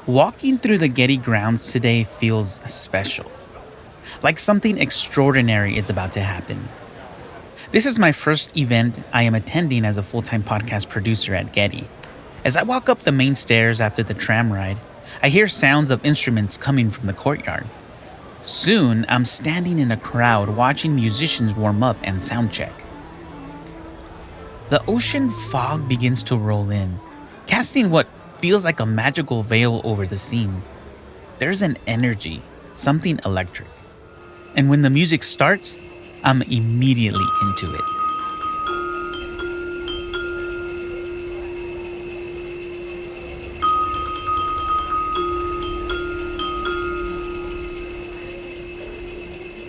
Walking through the Getty grounds today feels special, like something extraordinary is about to happen. This is my first event I am attending as a full time podcast producer at Getty. As I walk up the main stairs after the tram ride, I hear sounds of instruments coming from the courtyard. Soon, I'm standing in a crowd watching musicians warm up and soundcheck. The ocean fog begins to roll in, casting what feels like a magical veil over the scene. There's an energy, something electric. And when the music starts, I'm immediately into it.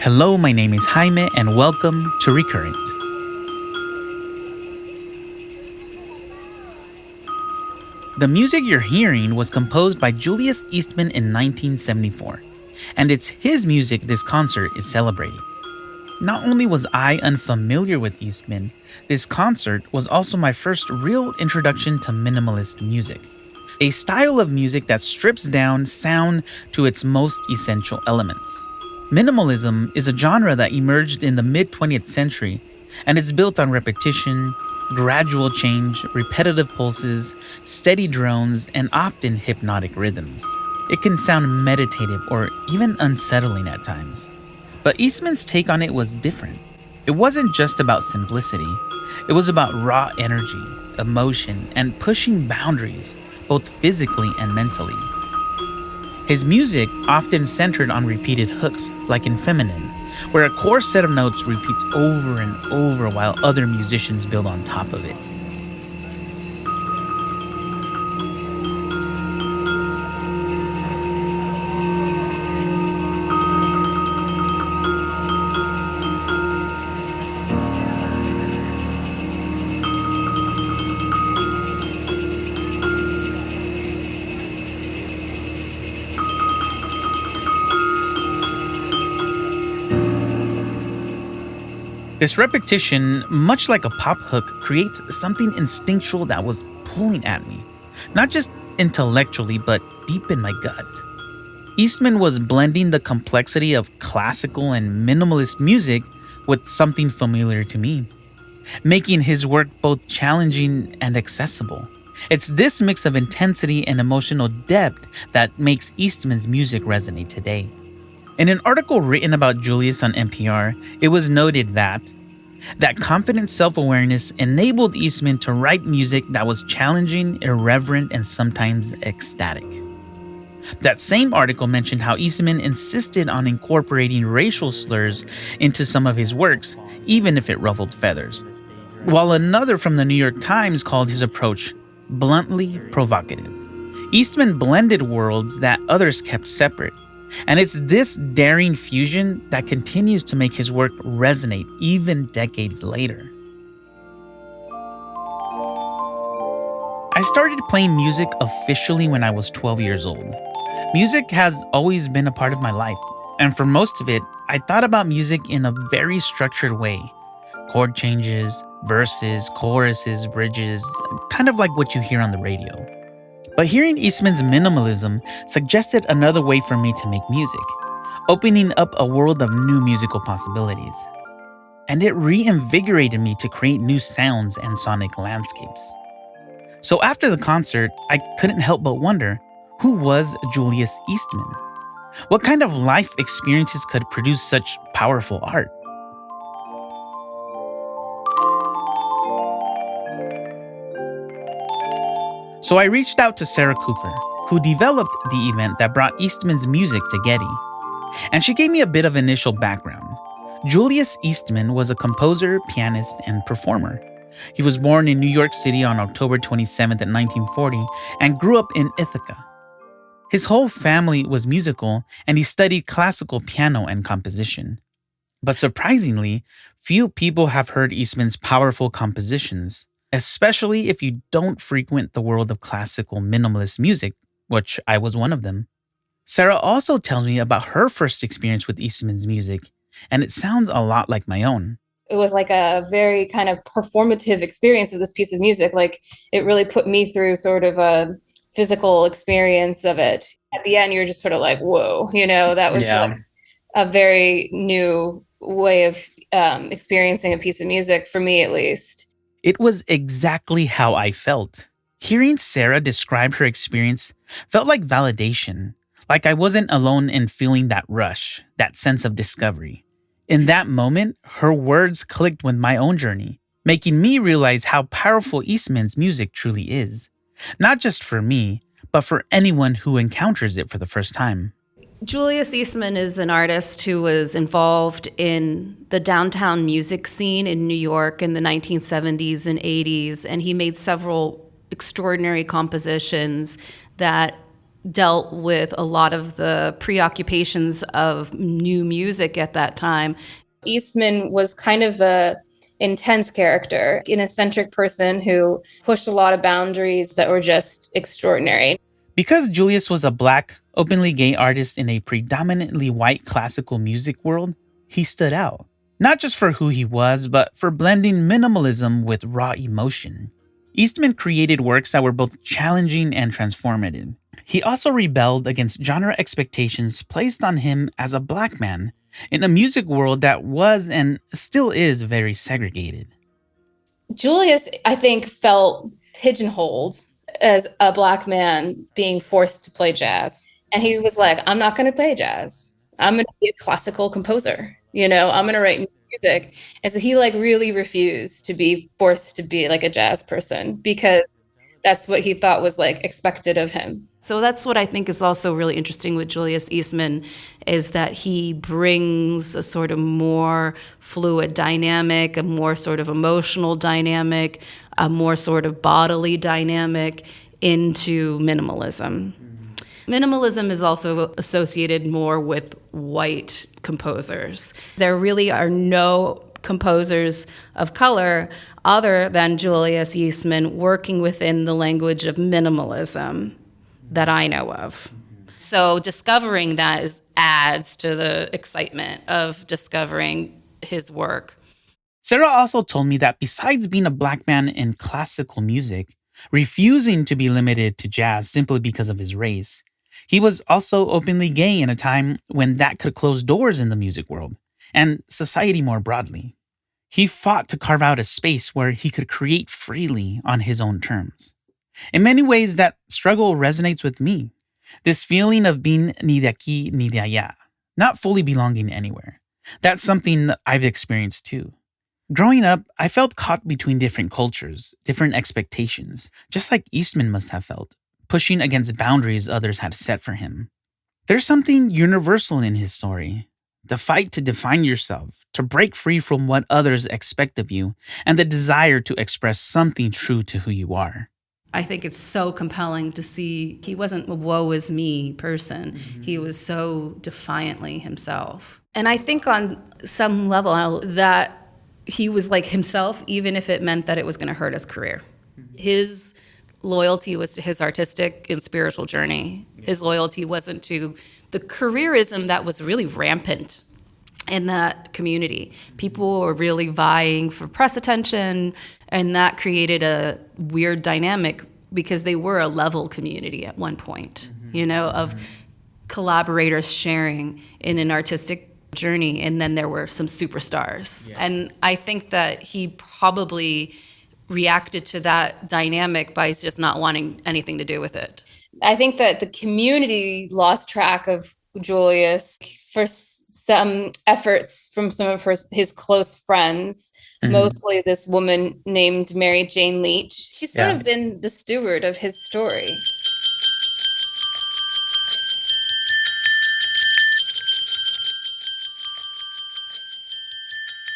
Hello, my name is Jaime, and welcome to ReCurrent. The music you're hearing was composed by Julius Eastman in 1974, and it's his music this concert is celebrating. Not only was I unfamiliar with Eastman, this concert was also my first real introduction to minimalist music, a style of music that strips down sound to its most essential elements. Minimalism is a genre that emerged in the mid-20th century, and it's built on repetition, gradual change, repetitive pulses, steady drones, and often hypnotic rhythms. It can sound meditative or even unsettling at times. But Eastman's take on it was different. It wasn't just about simplicity. It was about raw energy, emotion, and pushing boundaries, both physically and mentally. His music often centered on repeated hooks, like in Feminine, where a core set of notes repeats over and over while other musicians build on top of it. This repetition, much like a pop hook, creates something instinctual that was pulling at me, not just intellectually, but deep in my gut. Eastman was blending the complexity of classical and minimalist music with something familiar to me, making his work both challenging and accessible. It's this mix of intensity and emotional depth that makes Eastman's music resonate today. In an article written about Julius on NPR, it was noted that confident self-awareness enabled Eastman to write music that was challenging, irreverent, and sometimes ecstatic. That same article mentioned how Eastman insisted on incorporating racial slurs into some of his works, even if it ruffled feathers. While another from the New York Times called his approach bluntly provocative. Eastman blended worlds that others kept separate. And it's this daring fusion that continues to make his work resonate even decades later. I started playing music officially when I was 12 years old. Music has always been a part of my life, and for most of it, I thought about music in a very structured way. Chord changes, verses, choruses, bridges, kind of like what you hear on the radio. But hearing Eastman's minimalism suggested another way for me to make music, opening up a world of new musical possibilities. And it reinvigorated me to create new sounds and sonic landscapes. So after the concert, I couldn't help but wonder, who was Julius Eastman? What kind of life experiences could produce such powerful art? So I reached out to Sarah Cooper, who developed the event that brought Eastman's music to Getty. And she gave me a bit of initial background. Julius Eastman was a composer, pianist, and performer. He was born in New York City on October 27th, 1940, and grew up in Ithaca. His whole family was musical, and he studied classical piano and composition. But surprisingly, few people have heard Eastman's powerful compositions, especially if you don't frequent the world of classical minimalist music, which I was one of them. Sarah also tells me about her first experience with Eastman's music, and it sounds a lot like my own. It was like a very kind of performative experience of this piece of music. Like, it really put me through sort of a physical experience of it. At the end, you're just sort of like, whoa, that was like a very new way of experiencing a piece of music, for me at least. It was exactly how I felt. Hearing Sarah describe her experience felt like validation, like I wasn't alone in feeling that rush, that sense of discovery. In that moment, her words clicked with my own journey, making me realize how powerful Eastman's music truly is. Not just for me, but for anyone who encounters it for the first time. Julius Eastman is an artist who was involved in the downtown music scene in New York in the 1970s and 80s, and he made several extraordinary compositions that dealt with a lot of the preoccupations of new music at that time. Eastman was kind of a intense character, an eccentric person who pushed a lot of boundaries that were just extraordinary. Because Julius was a Black, openly gay artist in a predominantly white classical music world, he stood out. Not just for who he was, but for blending minimalism with raw emotion. Eastman created works that were both challenging and transformative. He also rebelled against genre expectations placed on him as a Black man in a music world that was and still is very segregated. Julius, I think, felt pigeonholed as a Black man being forced to play jazz. And he was like, I'm not going to play jazz. I'm going to be a classical composer. I'm going to write music. And so he really refused to be forced to be like a jazz person because that's what he thought was expected of him. So that's what I think is also really interesting with Julius Eastman, is that he brings a sort of more fluid dynamic, a more sort of emotional dynamic, a more sort of bodily dynamic into minimalism. Minimalism is also associated more with white composers. There really are no composers of color other than Julius Eastman working within the language of minimalism that I know of. So discovering that adds to the excitement of discovering his work. Sarah also told me that besides being a Black man in classical music, refusing to be limited to jazz simply because of his race, he was also openly gay in a time when that could close doors in the music world and society more broadly. He fought to carve out a space where he could create freely on his own terms. In many ways, that struggle resonates with me. This feeling of being ni de aquí ni de allá, not fully belonging anywhere. That's something I've experienced too. Growing up, I felt caught between different cultures, different expectations, just like Eastman must have felt, pushing against boundaries others had set for him. There's something universal in his story. The fight to define yourself, to break free from what others expect of you, and the desire to express something true to who you are. I think it's so compelling to see he wasn't a woe is me person. He was so defiantly himself. And I think on some level that he was like himself, even if it meant that it was going to hurt his career. His loyalty was to his artistic and spiritual journey. His loyalty wasn't to the careerism that was really rampant in that community. People were really vying for press attention, and that created a weird dynamic because they were a level community at one point, of collaborators sharing in an artistic journey, and then there were some superstars. Yeah. And I think that he probably reacted to that dynamic by just not wanting anything to do with it. I think that the community lost track of Julius for some efforts from some of his close friends, mostly this woman named Mary Jane Leach. She's sort of been the steward of his story.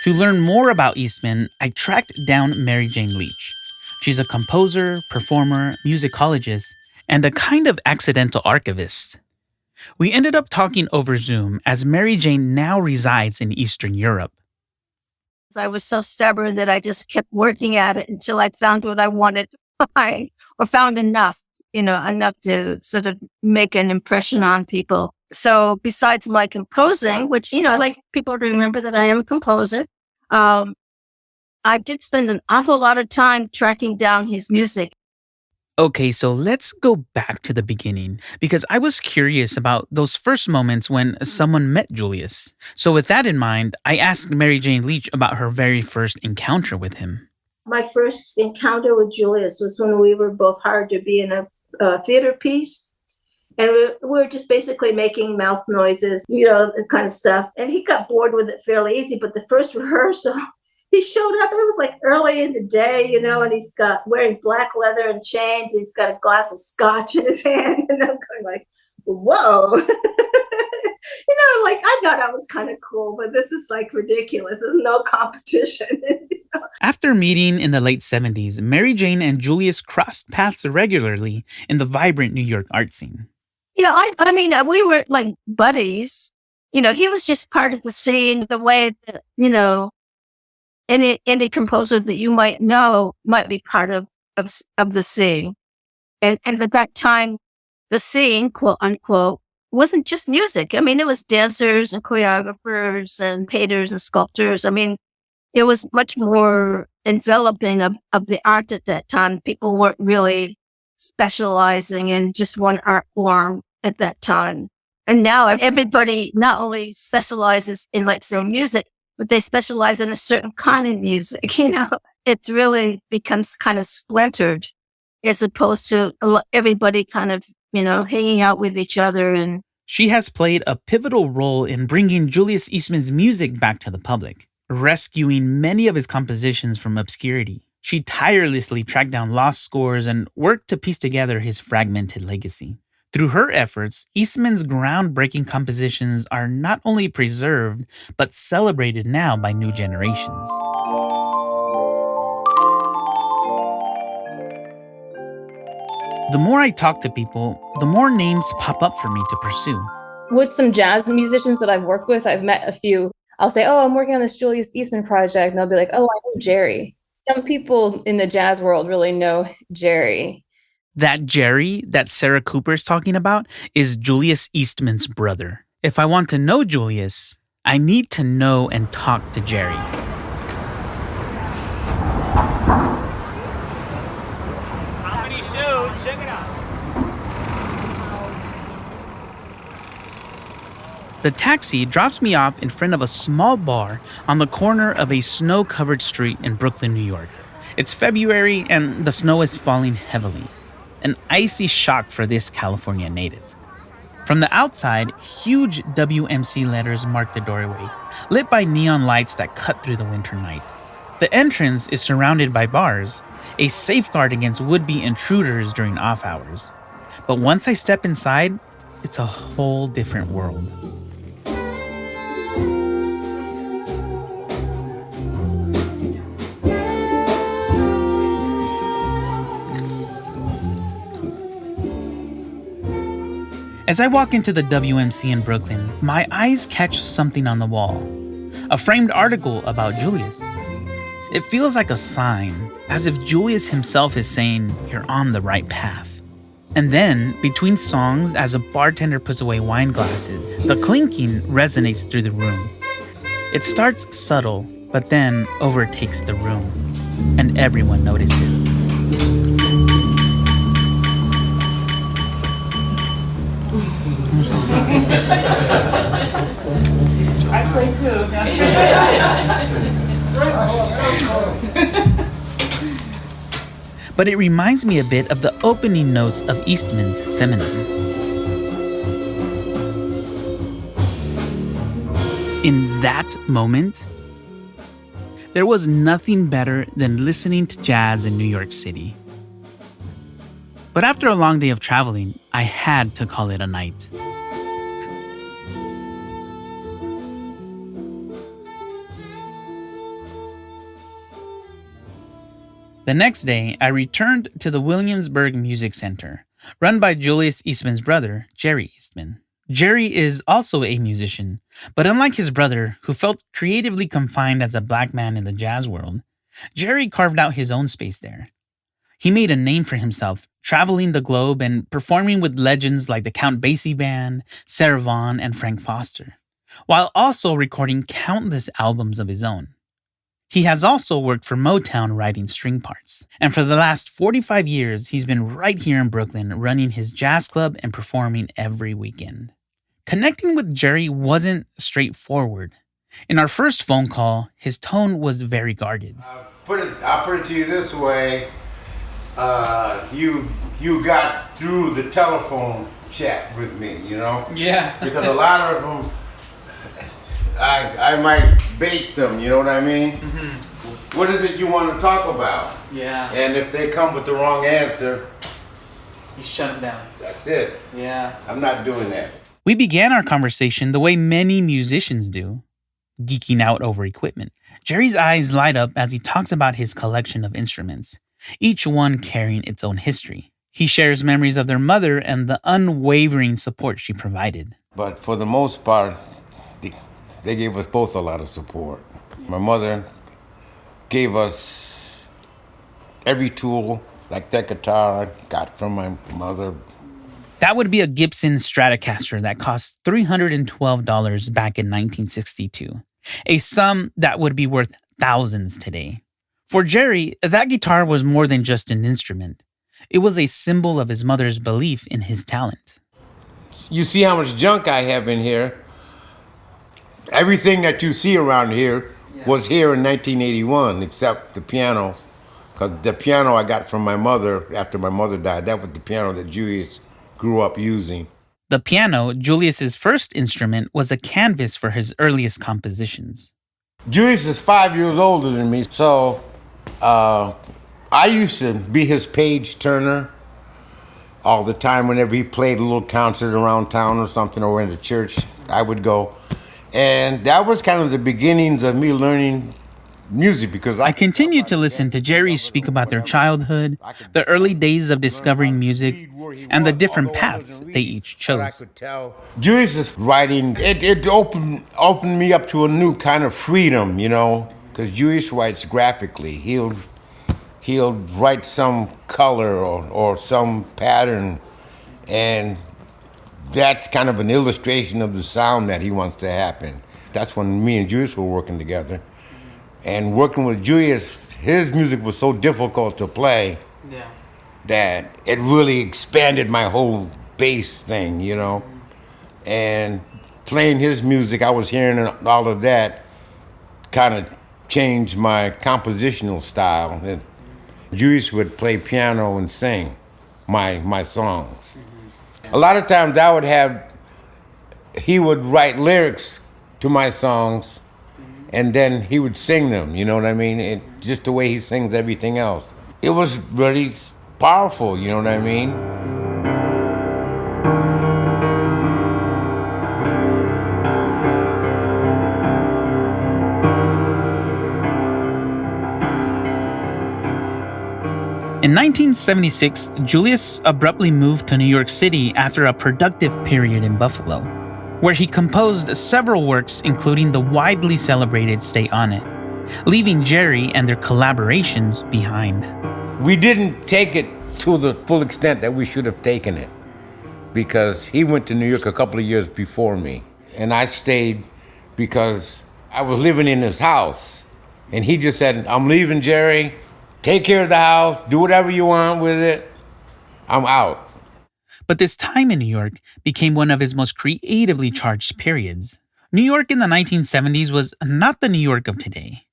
To learn more about Eastman, I tracked down Mary Jane Leach. She's a composer, performer, musicologist, and a kind of accidental archivist. We ended up talking over Zoom as Mary Jane now resides in Eastern Europe. I was so stubborn that I just kept working at it until I found what I wanted to find, or found enough to sort of make an impression on people. So besides my composing, which, I like people to remember that I am a composer, I did spend an awful lot of time tracking down his music. Okay, so let's go back to the beginning because I was curious about those first moments when someone met Julius. So, with that in mind, I asked Mary Jane Leach about her very first encounter with him. My first encounter with Julius was when we were both hired to be in a theater piece. And we were just basically making mouth noises, that kind of stuff. And he got bored with it fairly easy. But the first rehearsal, he showed up. It was like early in the day, and he's got wearing black leather and chains. He's got a glass of scotch in his hand. And I'm going like, whoa. I thought I was kind of cool, but this is like ridiculous. There's no competition. After meeting in the late 70s, Mary Jane and Julius crossed paths regularly in the vibrant New York art scene. Yeah, I mean, we were like buddies. He was just part of the scene, the way that, any composer that you might know might be part of the scene. And at that time, the scene, quote unquote, wasn't just music. I mean, it was dancers and choreographers and painters and sculptors. I mean, it was much more enveloping of the art at that time. People weren't really specializing in just one art form at that time. And now everybody not only specializes in, like, say, music, but they specialize in a certain kind of music. It's really becomes kind of splintered as opposed to everybody kind of, hanging out with each other. And she has played a pivotal role in bringing Julius Eastman's music back to the public, rescuing many of his compositions from obscurity. She tirelessly tracked down lost scores and worked to piece together his fragmented legacy. Through her efforts, Eastman's groundbreaking compositions are not only preserved, but celebrated now by new generations. The more I talk to people, the more names pop up for me to pursue. With some jazz musicians that I've worked with, I've met a few. I'll say, oh, I'm working on this Julius Eastman project. And they'll be like, oh, I know Gerry. Some people in the jazz world really know Gerry. That Gerry that Sarah Cooper's talking about is Julius Eastman's brother. If I want to know Julius, I need to know and talk to Gerry. How many shows? Check it out. The taxi drops me off in front of a small bar on the corner of a snow-covered street in Brooklyn, New York. It's February and the snow is falling heavily. An icy shock for this California native. From the outside, huge WMC letters mark the doorway, lit by neon lights that cut through the winter night. The entrance is surrounded by bars, a safeguard against would-be intruders during off hours. But once I step inside, it's a whole different world. As I walk into the WMC in Brooklyn, my eyes catch something on the wall. A framed article about Julius. It feels like a sign, as if Julius himself is saying, you're on the right path. And then, between songs, as a bartender puts away wine glasses, the clinking resonates through the room. It starts subtle, but then overtakes the room, and everyone notices. I play too. But it reminds me a bit of the opening notes of Eastman's Feminine. In that moment, there was nothing better than listening to jazz in New York City. But after a long day of traveling, I had to call it a night. The next day, I returned to the Williamsburg Music Center, run by Julius Eastman's brother, Gerry Eastman. Gerry is also a musician, but unlike his brother, who felt creatively confined as a black man in the jazz world, Gerry carved out his own space there. He made a name for himself, traveling the globe and performing with legends like the Count Basie Band, Sarah Vaughan, and Frank Foster, while also recording countless albums of his own. He has also worked for Motown writing string parts. And for the last 45 years, he's been right here in Brooklyn running his jazz club and performing every weekend. Connecting with Gerry wasn't straightforward. In our first phone call, his tone was very guarded. I'll put it to you this way. You got through the telephone chat with me, you know? Yeah. Because a lot of them, I might bait them, you know what I mean? Mm-hmm. What is it you want to talk about? Yeah. And if they come with the wrong answer, You shut them down. That's it. Yeah. I'm not doing that. We began our conversation the way many musicians do, geeking out over equipment. Gerry's eyes light up as he talks about his collection of instruments, each one carrying its own history. He shares memories of their mother and the unwavering support she provided. But for the most part, they gave us both a lot of support. My mother gave us every tool, like that guitar I got from my mother. That would be a Gibson Stratocaster that cost $312 back in 1962, a sum that would be worth thousands today. For Gerry, that guitar was more than just an instrument. It was a symbol of his mother's belief in his talent. You see how much junk I have in here? Everything that you see around here was here in 1981, except the piano. Because the piano I got from my mother after my mother died, that was the piano that Julius grew up using. The piano, Julius's first instrument, was a canvas for his earliest compositions. Julius is 5 years older than me, so I used to be his page turner all the time. Whenever he played a little concert around town or something, or in the church, I would go. And that was kind of the beginnings of me learning music, because I continued to listen to Gerry speak about their childhood, the early days of discovering music, and the different paths they each chose. Julius' writing, it opened me up to a new kind of freedom, you know, because Julius writes graphically. He'll write some color or some pattern, and that's kind of an illustration of the sound that he wants to happen. That's when me and Julius were working together. And working with Julius, his music was so difficult to play that it really expanded my whole bass thing, you know. And playing his music, I was hearing all of that, kind of changed my compositional style. And Julius would play piano and sing my songs. A lot of times he would write lyrics to my songs, and then he would sing them, you know what I mean? Just the way he sings everything else. It was really powerful, you know what I mean? In 1976, Julius abruptly moved to New York City after a productive period in Buffalo, where he composed several works including the widely celebrated Stay On It, leaving Gerry and their collaborations behind. We didn't take it to the full extent that we should have taken it, because he went to New York a couple of years before me, and I stayed because I was living in his house, and he just said, "I'm leaving, Gerry. Take care of the house, do whatever you want with it. I'm out." But this time in New York became one of his most creatively charged periods. New York in the 1970s was not the New York of today.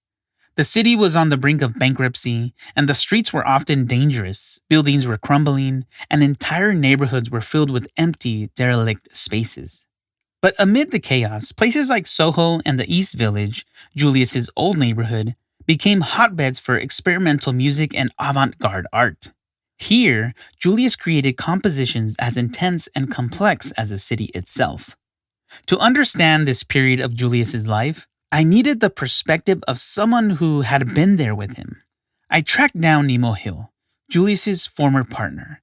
The city was on the brink of bankruptcy, and the streets were often dangerous, buildings were crumbling, and entire neighborhoods were filled with empty, derelict spaces. But amid the chaos, places like Soho and the East Village, Julius's old neighborhood, became hotbeds for experimental music and avant-garde art. Here, Julius created compositions as intense and complex as the city itself. To understand this period of Julius's life, I needed the perspective of someone who had been there with him. I tracked down Nemo Hill, Julius's former partner,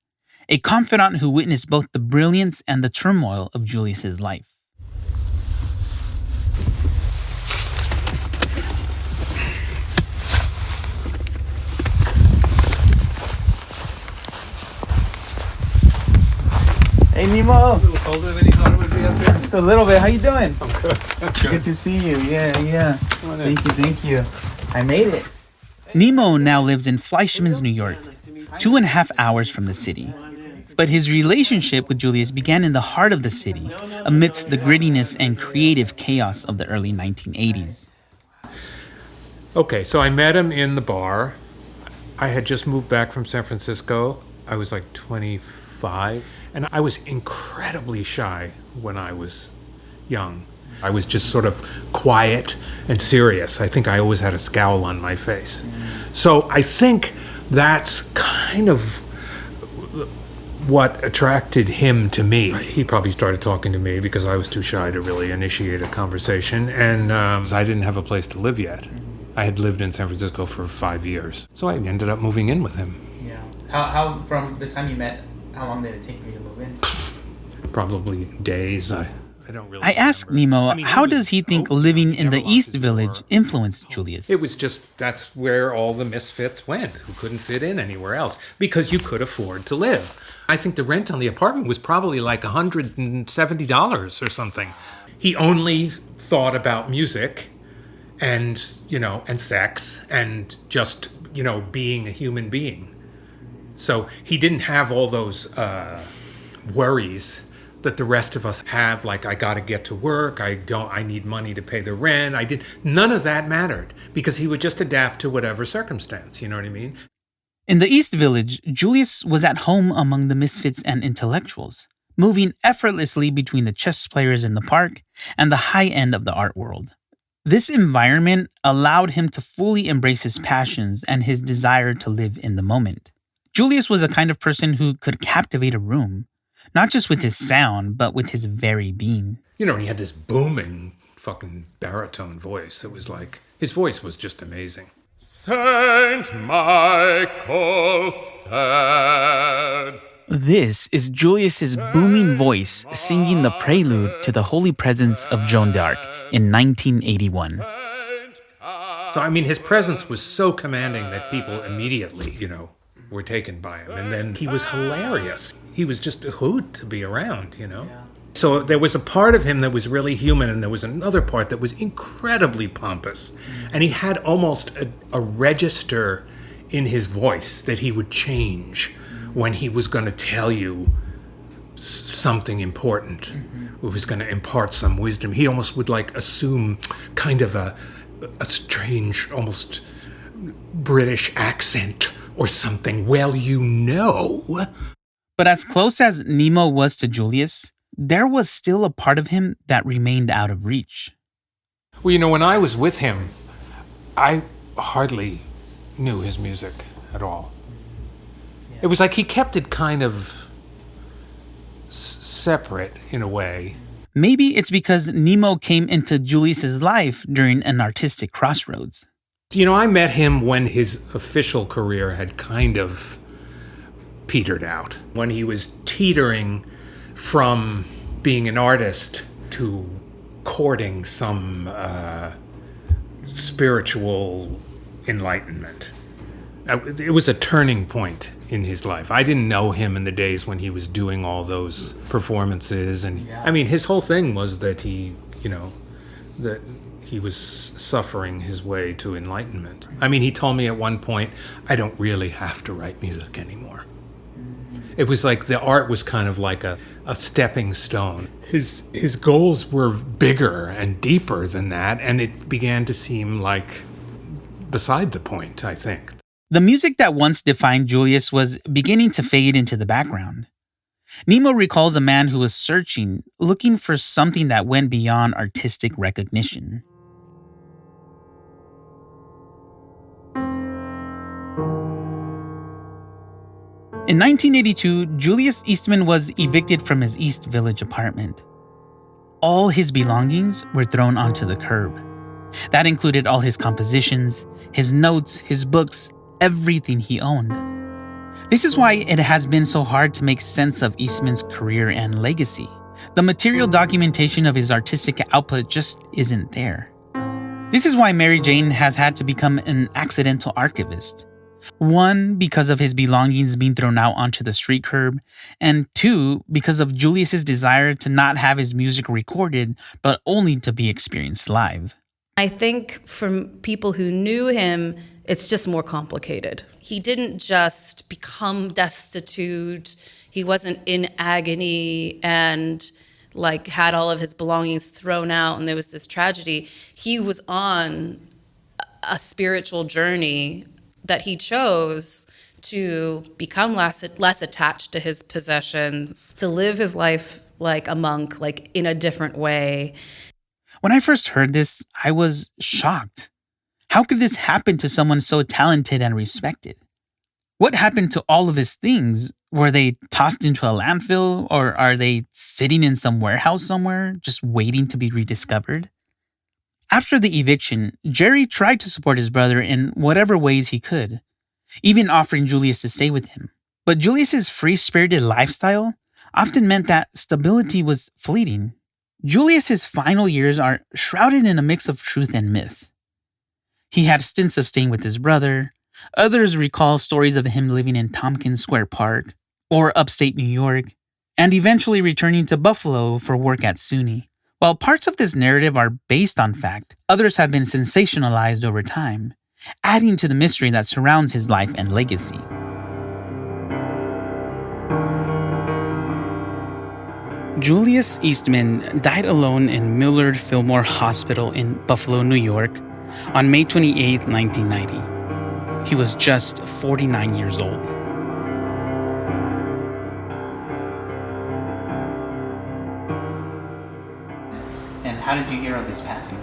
a confidant who witnessed both the brilliance and the turmoil of Julius's life. Hey Nemo. A little colder than you thought it would be up here. Just a little bit. How you doing? I'm good. Good to see you. Yeah. Come on in. Thank you. I made it. Nemo now lives in Fleischmann's, New York, 2.5 hours from the city. But his relationship with Julius began in the heart of the city, amidst the grittiness and creative chaos of the early 1980s. Okay, so I met him in the bar. I had just moved back from San Francisco. I was like 25, and I was incredibly shy when I was young. I was just sort of quiet and serious. I think I always had a scowl on my face. So I think that's kind of what attracted him to me. He probably started talking to me because I was too shy to really initiate a conversation, and I didn't have a place to live yet. I had lived in San Francisco for 5 years, so I ended up moving in with him. Yeah. How from the time you met, how long did it take for you to move in? Probably days. I don't really I asked remember. Nemo, I mean, how he does was he think open. living He in never the locked East his Village door. influenced Julius? It was just, that's where all the misfits went, who couldn't fit in anywhere else, because you could afford to live. I think the rent on the apartment was probably like $170 or something. He only thought about music and, and sex and just, being a human being. So he didn't have all those worries that the rest of us have, like I got to get to work, I need money to pay the rent. None of that mattered because he would just adapt to whatever circumstance, you know what I mean? In the East Village, Julius was at home among the misfits and intellectuals, moving effortlessly between the chess players in the park and the high end of the art world. This environment allowed him to fully embrace his passions and his desire to live in the moment. Julius was a kind of person who could captivate a room, not just with his sound, but with his very being. He had this booming fucking baritone voice. It was like, his voice was just amazing. Saint Michael said. This is Julius's booming voice singing the prelude to the Holy Presence of Joan d'Arc in 1981. So, his presence was so commanding that people immediately, were taken by him. And then he was hilarious. He was just a hoot to be around, So there was a part of him that was really human, and there was another part that was incredibly pompous. And he had almost a register in his voice that he would change when he was going to tell you something important, or was going to impart some wisdom. He almost would assume kind of a strange, almost British accent or something. Well, But as close as Nemo was to Julius, there was still a part of him that remained out of reach. Well, when I was with him, I hardly knew his music at all. It was like he kept it kind of separate in a way. Maybe it's because Nemo came into Julius's life during an artistic crossroads. I met him when his official career had kind of petered out, when he was teetering from being an artist to courting some spiritual enlightenment. It was a turning point in his life. I didn't know him in the days when he was doing all those performances. And his whole thing was that that he was suffering his way to enlightenment. He told me at one point, I don't really have to write music anymore. It was like the art was kind of like a stepping stone. His goals were bigger and deeper than that, and it began to seem like beside the point, I think. The music that once defined Julius was beginning to fade into the background. Nemo recalls a man who was searching, looking for something that went beyond artistic recognition. In 1982, Julius Eastman was evicted from his East Village apartment. All his belongings were thrown onto the curb. That included all his compositions, his notes, his books, everything he owned. This is why it has been so hard to make sense of Eastman's career and legacy. The material documentation of his artistic output just isn't there. This is why Mary Jane has had to become an accidental archivist. 1, because of his belongings being thrown out onto the street curb, and 2, because of Julius's desire to not have his music recorded, but only to be experienced live. I think from people who knew him, it's just more complicated. He didn't just become destitute. He wasn't in agony and like had all of his belongings thrown out and there was this tragedy. He was on a spiritual journey that he chose to become less attached to his possessions, to live his life like a monk, like in a different way. When I first heard this, I was shocked. How could this happen to someone so talented and respected? What happened to all of his things? Were they tossed into a landfill, or are they sitting in some warehouse somewhere, just waiting to be rediscovered? After the eviction, Gerry tried to support his brother in whatever ways he could, even offering Julius to stay with him. But Julius's free-spirited lifestyle often meant that stability was fleeting. Julius's final years are shrouded in a mix of truth and myth. He had stints of staying with his brother. Others recall stories of him living in Tompkins Square Park or upstate New York, and eventually returning to Buffalo for work at SUNY. While parts of this narrative are based on fact, others have been sensationalized over time, adding to the mystery that surrounds his life and legacy. Julius Eastman died alone in Millard Fillmore Hospital in Buffalo, New York, on May 28, 1990. He was just 49 years old. And how did you hear of his passing?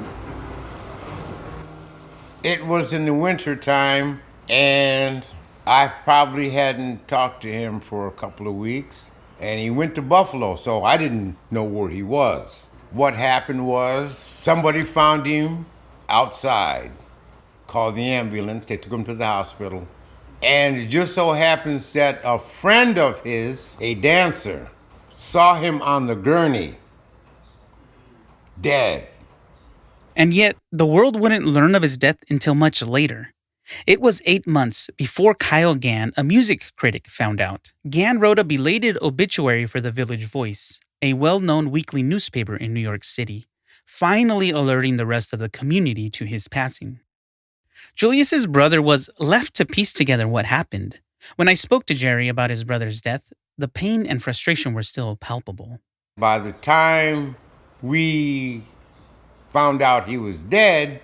It was in the winter time, and I probably hadn't talked to him for a couple of weeks. And he went to Buffalo, so I didn't know where he was. What happened was somebody found him outside, called the ambulance. They took him to the hospital. And it just so happens that a friend of his, a dancer, saw him on the gurney, dead. And yet, the world wouldn't learn of his death until much later. It was 8 months before Kyle Gann, a music critic, found out. Gann wrote a belated obituary for the Village Voice, a well-known weekly newspaper in New York City, finally alerting the rest of the community to his passing. Julius's brother was left to piece together what happened. When I spoke to Gerry about his brother's death, the pain and frustration were still palpable. By the time we found out he was dead,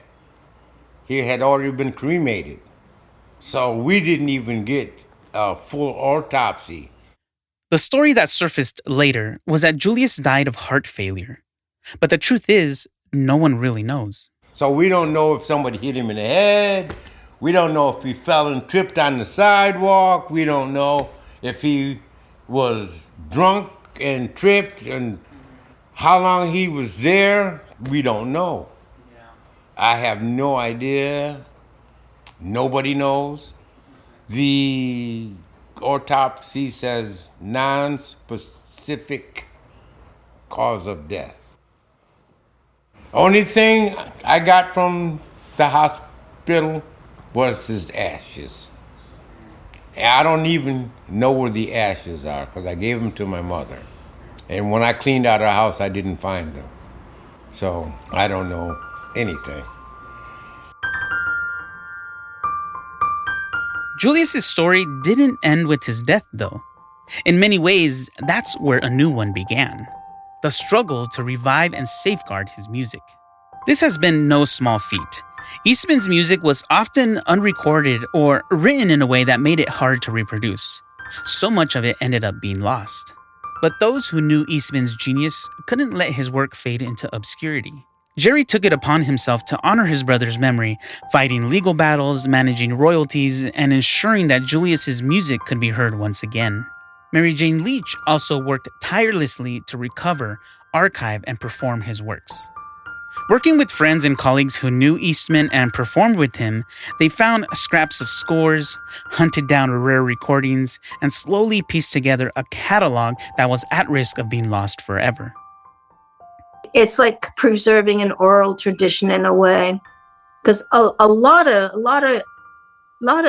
he had already been cremated. So we didn't even get a full autopsy. The story that surfaced later was that Julius died of heart failure. But the truth is, no one really knows. So we don't know if somebody hit him in the head. We don't know if he fell and tripped on the sidewalk. We don't know if he was drunk and tripped and how long he was there. We don't know. I have no idea. Nobody knows. The autopsy says non-specific cause of death. Only thing I got from the hospital was his ashes. I don't even know where the ashes are because I gave them to my mother. And when I cleaned out her house, I didn't find them. So I don't know anything. Julius's story didn't end with his death, though. In many ways, that's where a new one began. The struggle to revive and safeguard his music. This has been no small feat. Eastman's music was often unrecorded or written in a way that made it hard to reproduce. So much of it ended up being lost. But those who knew Eastman's genius couldn't let his work fade into obscurity. Gerry took it upon himself to honor his brother's memory, fighting legal battles, managing royalties, and ensuring that Julius's music could be heard once again. Mary Jane Leach also worked tirelessly to recover, archive, and perform his works. Working with friends and colleagues who knew Eastman and performed with him, they found scraps of scores, hunted down rare recordings, and slowly pieced together a catalog that was at risk of being lost forever. It's like preserving an oral tradition in a way, because a lot of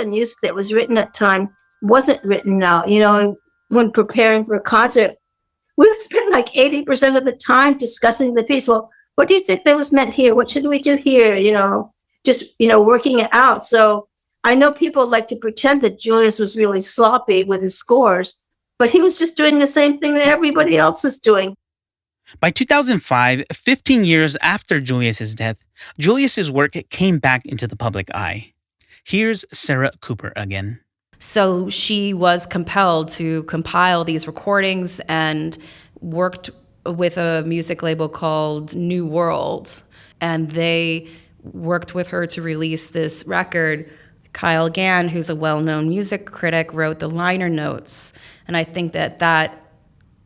music that was written at the time wasn't written now. You know, when preparing for a concert, we would spend like 80% of the time discussing the piece. Well, what do you think that was meant here? What should we do here? Just, working it out. So I know people like to pretend that Julius was really sloppy with his scores, but he was just doing the same thing that everybody else was doing. By 2005, 15 years after Julius's death, Julius's work came back into the public eye. Here's Sarah Cooper again. So she was compelled to compile these recordings and worked with a music label called New World. And they worked with her to release this record. Kyle Gann, who's a well-known music critic, wrote the liner notes. And I think that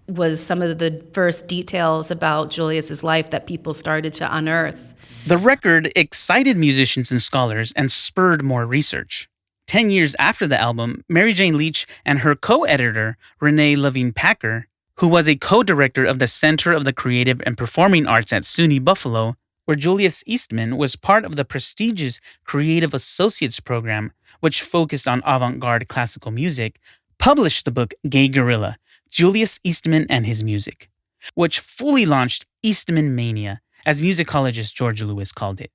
was some of the first details about Julius's life that people started to unearth. The record excited musicians and scholars and spurred more research. 10 years after the album, Mary Jane Leach and her co-editor, Renee Levine-Packer, who was a co-director of the Center of the Creative and Performing Arts at SUNY Buffalo, where Julius Eastman was part of the prestigious Creative Associates program, which focused on avant-garde classical music, published the book Gay Guerrilla, Julius Eastman and His Music, which fully launched Eastman Mania, as musicologist George Lewis called it.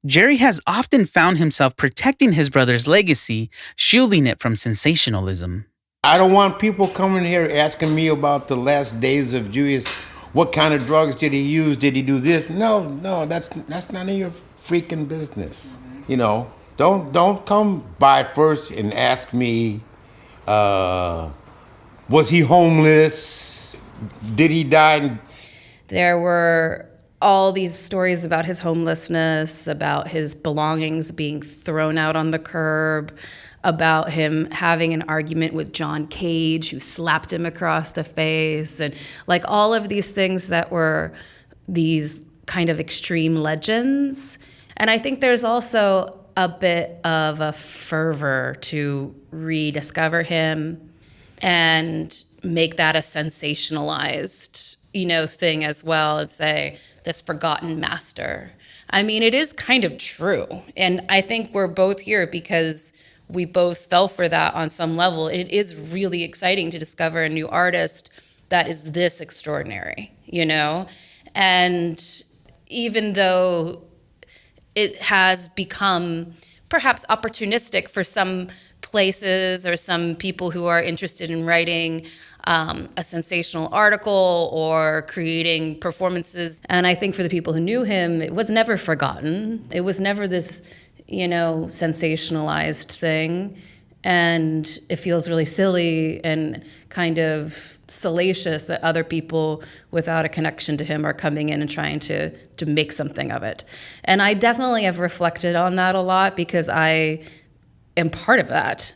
Gerry has often found himself protecting his brother's legacy, shielding it from sensationalism. I don't want people coming here asking me about the last days of Julius. What kind of drugs did he use? Did he do this? No, that's none of your freaking business. Don't come by first and ask me, was he homeless? Did he die? There were all these stories about his homelessness, about his belongings being thrown out on the curb, about him having an argument with John Cage, who slapped him across the face, and like all of these things that were these kind of extreme legends. And I think there's also a bit of a fervor to rediscover him and make that a sensationalized, thing as well, and say, this forgotten master. I mean, it is kind of true. And I think we're both here because we both fell for that on some level. It is really exciting to discover a new artist that is this extraordinary, And even though it has become perhaps opportunistic for some places or some people who are interested in writing a sensational article or creating performances. And I think for the people who knew him, it was never forgotten. It was never this, sensationalized thing. And it feels really silly and kind of salacious that other people without a connection to him are coming in and trying to make something of it. And I definitely have reflected on that a lot because I am part of that.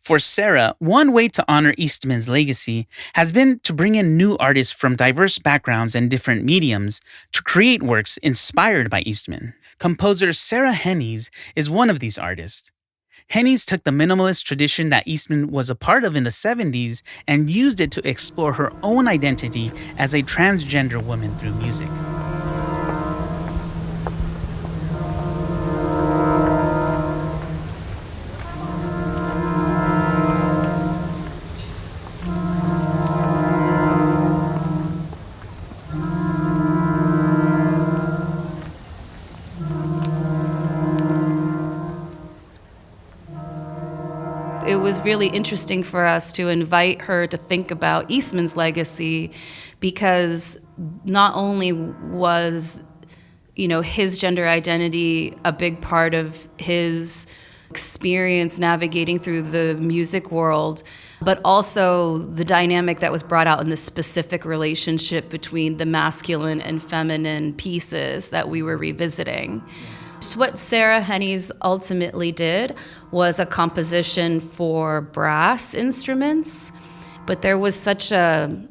For Sarah, one way to honor Eastman's legacy has been to bring in new artists from diverse backgrounds and different mediums to create works inspired by Eastman. Composer Sarah Hennies is one of these artists. Hennies took the minimalist tradition that Eastman was a part of in the 70s and used it to explore her own identity as a transgender woman through music. It was really interesting for us to invite her to think about Eastman's legacy because not only was, his gender identity a big part of his experience navigating through the music world, but also the dynamic that was brought out in the specific relationship between the masculine and feminine pieces that we were revisiting. So what Sarah Hennies ultimately did was a composition for brass instruments, but there was such a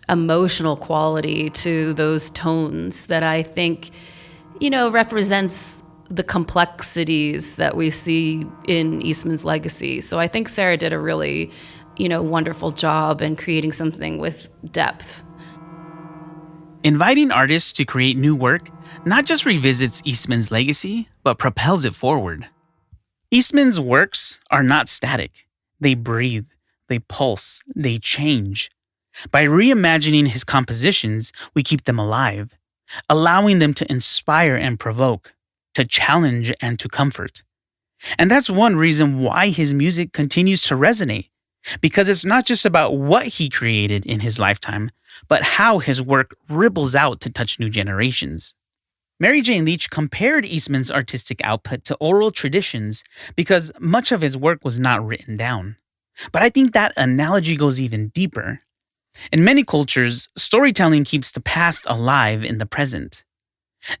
emotional quality to those tones that I think, represents the complexities that we see in Eastman's legacy. So I think Sarah did a really, wonderful job in creating something with depth. Inviting artists to create new work not just revisits Eastman's legacy, but propels it forward. Eastman's works are not static. They breathe, they pulse, they change. By reimagining his compositions, we keep them alive. allowing them to inspire and provoke, to challenge and to comfort. And that's one reason why his music continues to resonate, because it's not just about what he created in his lifetime, but how his work ripples out to touch new generations. Mary Jane Leach compared Eastman's artistic output to oral traditions because much of his work was not written down. But I think that analogy goes even deeper. In many cultures, storytelling keeps the past alive in the present.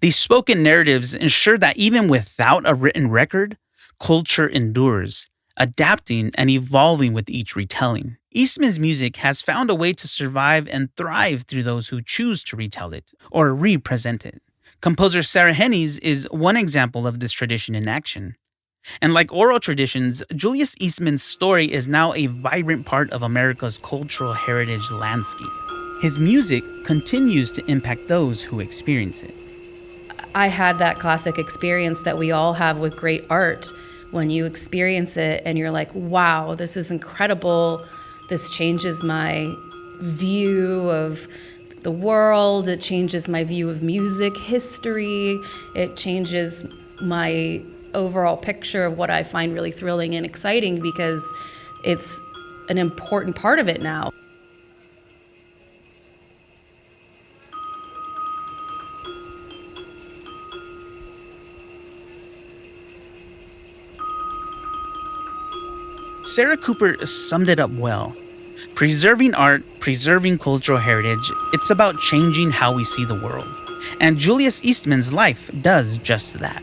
These spoken narratives ensure that even without a written record, culture endures, adapting and evolving with each retelling. Eastman's music has found a way to survive and thrive through those who choose to retell it or represent it. Composer Sarah Henney's is one example of this tradition in action. And like oral traditions, Julius Eastman's story is now a vibrant part of America's cultural heritage landscape. His music continues to impact those who experience it. I had that classic experience that we all have with great art when you experience it and you're like, wow, this is incredible. This changes my view of the world. It changes my view of music history. It changes my overall picture of what I find really thrilling and exciting because it's an important part of it now. Sarah Cooper summed it up well. Preserving art, preserving cultural heritage, it's about changing how we see the world. And Julius Eastman's life does just that.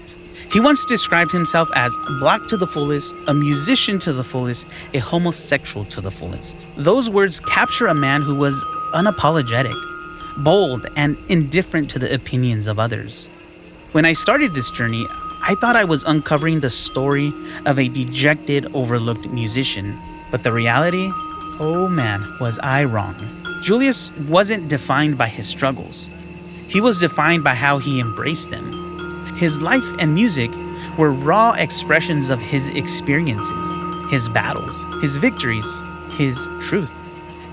He once described himself as Black to the fullest, a musician to the fullest, a homosexual to the fullest. Those words capture a man who was unapologetic, bold, and indifferent to the opinions of others. When I started this journey, I thought I was uncovering the story of a dejected, overlooked musician. But the reality? Oh man, was I wrong. Julius wasn't defined by his struggles. He was defined by how he embraced them. His life and music were raw expressions of his experiences, his battles, his victories, his truth.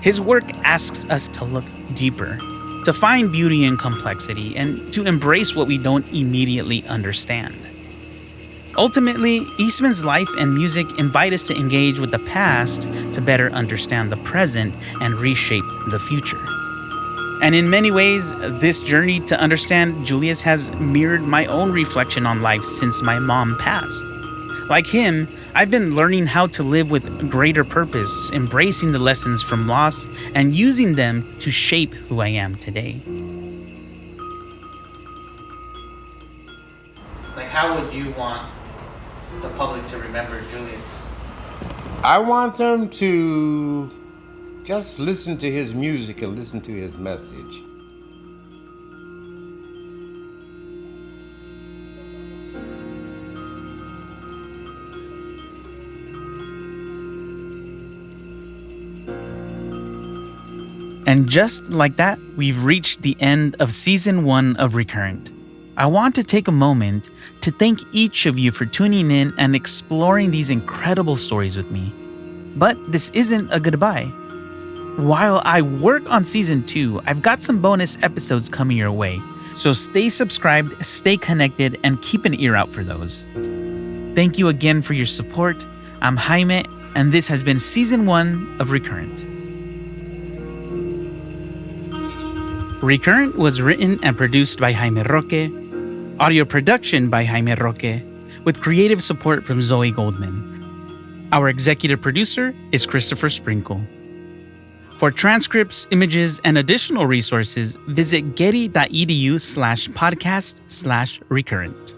His work asks us to look deeper, to find beauty in complexity, and to embrace what we don't immediately understand. Ultimately, Eastman's life and music invite us to engage with the past to better understand the present and reshape the future. And in many ways, this journey to understand Julius has mirrored my own reflection on life since my mom passed. Like him, I've been learning how to live with greater purpose, embracing the lessons from loss, and using them to shape who I am today. Like, how would you want the public to remember Julius? I want them to just listen to his music and listen to his message. And just like that, we've reached the end of Season 1 of ReCurrent. I want to take a moment to thank each of you for tuning in and exploring these incredible stories with me. But this isn't a goodbye. While I work on Season 2, I've got some bonus episodes coming your way, so stay subscribed, stay connected, and keep an ear out for those. Thank you again for your support. I'm Jaime, and this has been Season 1 of ReCurrent. ReCurrent was written and produced by Jaime Roque, audio production by Jaime Roque, with creative support from Zoe Goldman. Our executive producer is Christopher Sprinkle. For transcripts, images, and additional resources, visit getty.edu/podcast/recurrent.